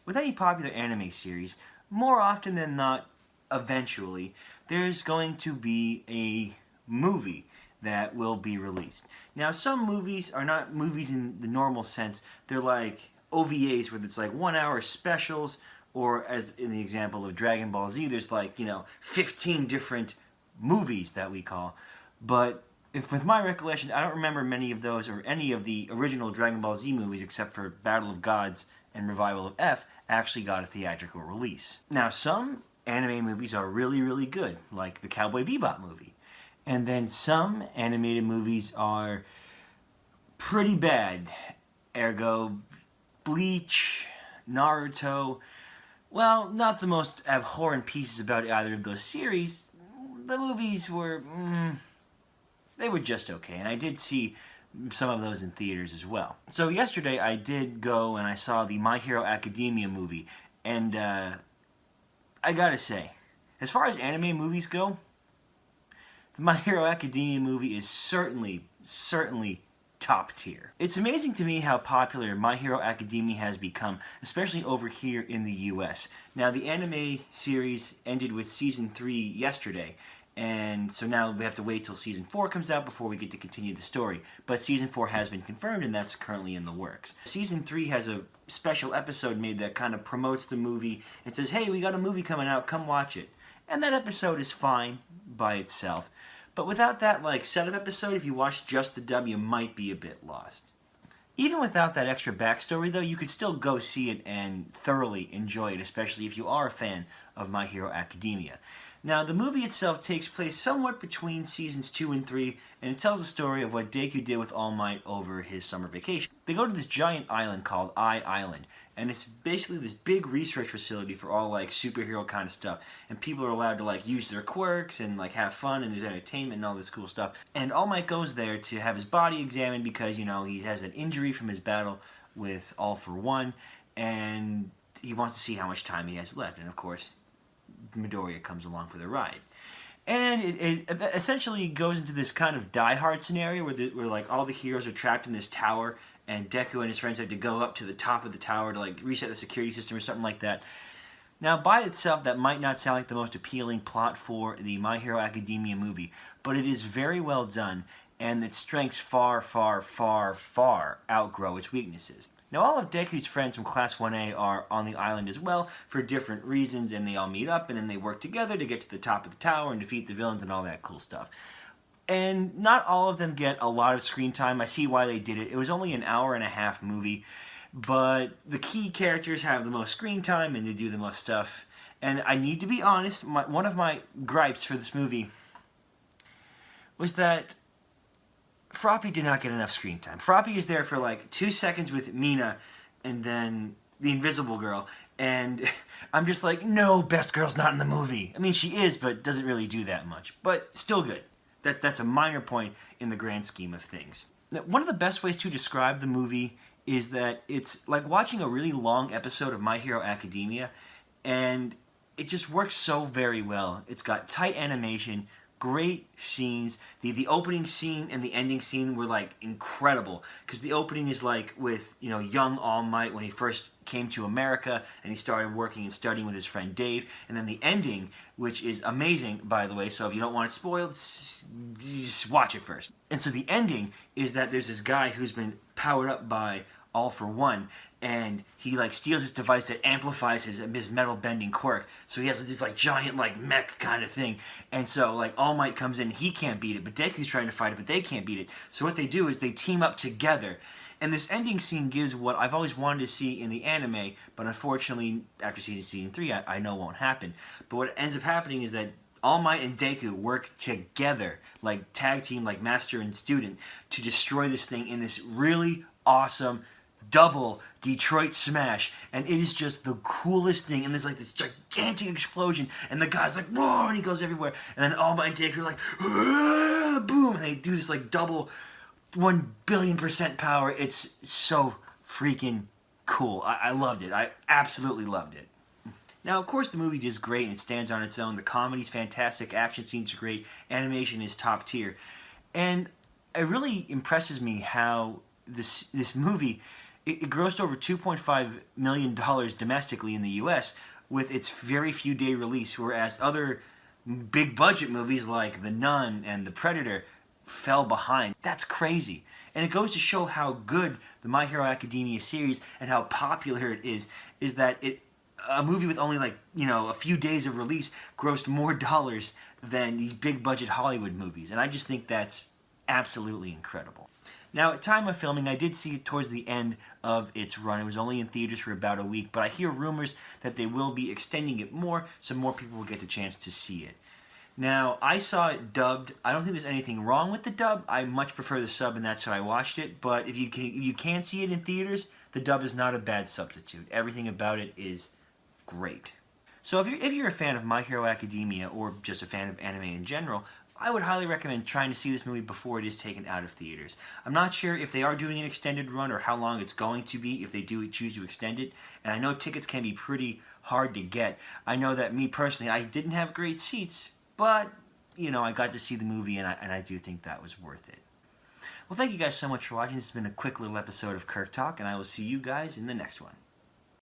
With any popular anime series, more often than not, eventually, there's going to be a movie that will be released. Now, some movies are not movies in the normal sense. They're like OVAs, where it's like 1 hour specials, or as in the example of Dragon Ball Z, there's like, 15 different movies that we call. But if with my recollection, I don't remember many of those or any of the original Dragon Ball Z movies except for Battle of Gods and Revival of F actually got a theatrical release. Now, some anime movies are really, really good, like the Cowboy Bebop movie. And then some animated movies are pretty bad. Ergo, Bleach, Naruto. Well, not the most abhorrent pieces about either of those series. The movies were, they were just okay. And I did see some of those in theaters as well. So yesterday I did go and I saw the My Hero Academia movie. And I gotta say, as far as anime movies go, the My Hero Academia movie is certainly top tier. It's amazing to me how popular My Hero Academia has become, especially over here in the US. Now, the anime series ended with Season 3 yesterday, and so now we have to wait till Season 4 comes out before we get to continue the story. But Season 4 has been confirmed, and that's currently in the works. Season 3 has a special episode made that kind of promotes the movie and says, hey, we got a movie coming out, come watch it. And that episode is fine by itself. But without that setup episode, if you watch just the dub, you might be a bit lost. Even without that extra backstory, though, you could still go see it and thoroughly enjoy it, especially if you are a fan of My Hero Academia. Now, the movie itself takes place somewhat between Seasons 2 and 3, and it tells the story of what Deku did with All Might over his summer vacation. They go to this giant island called Island, and it's basically this big research facility for all superhero kind of stuff, and people are allowed to use their quirks and have fun, and there's entertainment and all this cool stuff. And All Might goes there to have his body examined because he has an injury from his battle with All for One, and he wants to see how much time he has left. And of course, Midoriya comes along for the ride. And it essentially goes into this kind of Die Hard scenario where all the heroes are trapped in this tower, and Deku and his friends have to go up to the top of the tower to reset the security system or something like that. Now, by itself, that might not sound like the most appealing plot for the My Hero Academia movie, but it is very well done, and its strengths far outgrow its weaknesses. Now, all of Deku's friends from Class 1A are on the island as well for different reasons, and they all meet up, and then they work together to get to the top of the tower and defeat the villains and all that cool stuff. And not all of them get a lot of screen time. I see why they did it. It was only an hour-and-a-half movie, but the key characters have the most screen time, and they do the most stuff. And I need to be honest, one of my gripes for this movie was that Froppy did not get enough screen time. Froppy is there for 2 seconds with Mina and then the Invisible Girl, and I'm just like, no, Best Girl's not in the movie. I mean, she is, but doesn't really do that much. But still good. That's a minor point in the grand scheme of things. Now, one of the best ways to describe the movie is that it's like watching a really long episode of My Hero Academia, and it just works so very well. It's got tight animation, great scenes. The opening scene and the ending scene were incredible, because the opening is with young All Might when he first came to America and he started working and studying with his friend Dave, and then the ending, which is amazing, by the way, so if you don't want it spoiled, just watch it first. And so the ending is that there's this guy who's been powered up by All for One, and he steals this device that amplifies his metal bending quirk. So he has this giant mech kind of thing. And so All Might comes in, he can't beat it, but Deku's trying to fight it, but they can't beat it. So what they do is they team up together. And this ending scene gives what I've always wanted to see in the anime, but unfortunately after season 3 I know won't happen. But what ends up happening is that All Might and Deku work together, tag team, master and student, to destroy this thing in this really awesome double Detroit smash, and it is just the coolest thing. And there's this gigantic explosion, and the guy's whoa, and he goes everywhere, and then All Might and Deku are boom, and they do this double 1,000,000,000% power. It's so freaking cool. I loved it. I absolutely loved it. Now, of course, the movie is great and it stands on its own. The comedy's fantastic, action scenes are great, animation is top tier, and it really impresses me how this movie It grossed over $2.5 million domestically in the U.S. with its very few day release, whereas other big budget movies like The Nun and The Predator fell behind. That's crazy. And it goes to show how good the My Hero Academia series and how popular it is that a movie with only a few days of release grossed more dollars than these big budget Hollywood movies. And I just think that's absolutely incredible. Now, at time of filming, I did see it towards the end of its run. It was only in theaters for about a week, but I hear rumors that they will be extending it more so more people will get the chance to see it. Now, I saw it dubbed. I don't think there's anything wrong with the dub. I much prefer the sub, and that's how I watched it. But if you can see it in theaters, the dub is not a bad substitute. Everything about it is great. So if you're a fan of My Hero Academia or just a fan of anime in general, I would highly recommend trying to see this movie before it is taken out of theaters. I'm not sure if they are doing an extended run or how long it's going to be if they do choose to extend it. And I know tickets can be pretty hard to get. I know that me personally, I didn't have great seats, but I got to see the movie and I do think that was worth it. Well, thank you guys so much for watching. This has been a quick little episode of Kirk Talk, and I will see you guys in the next one.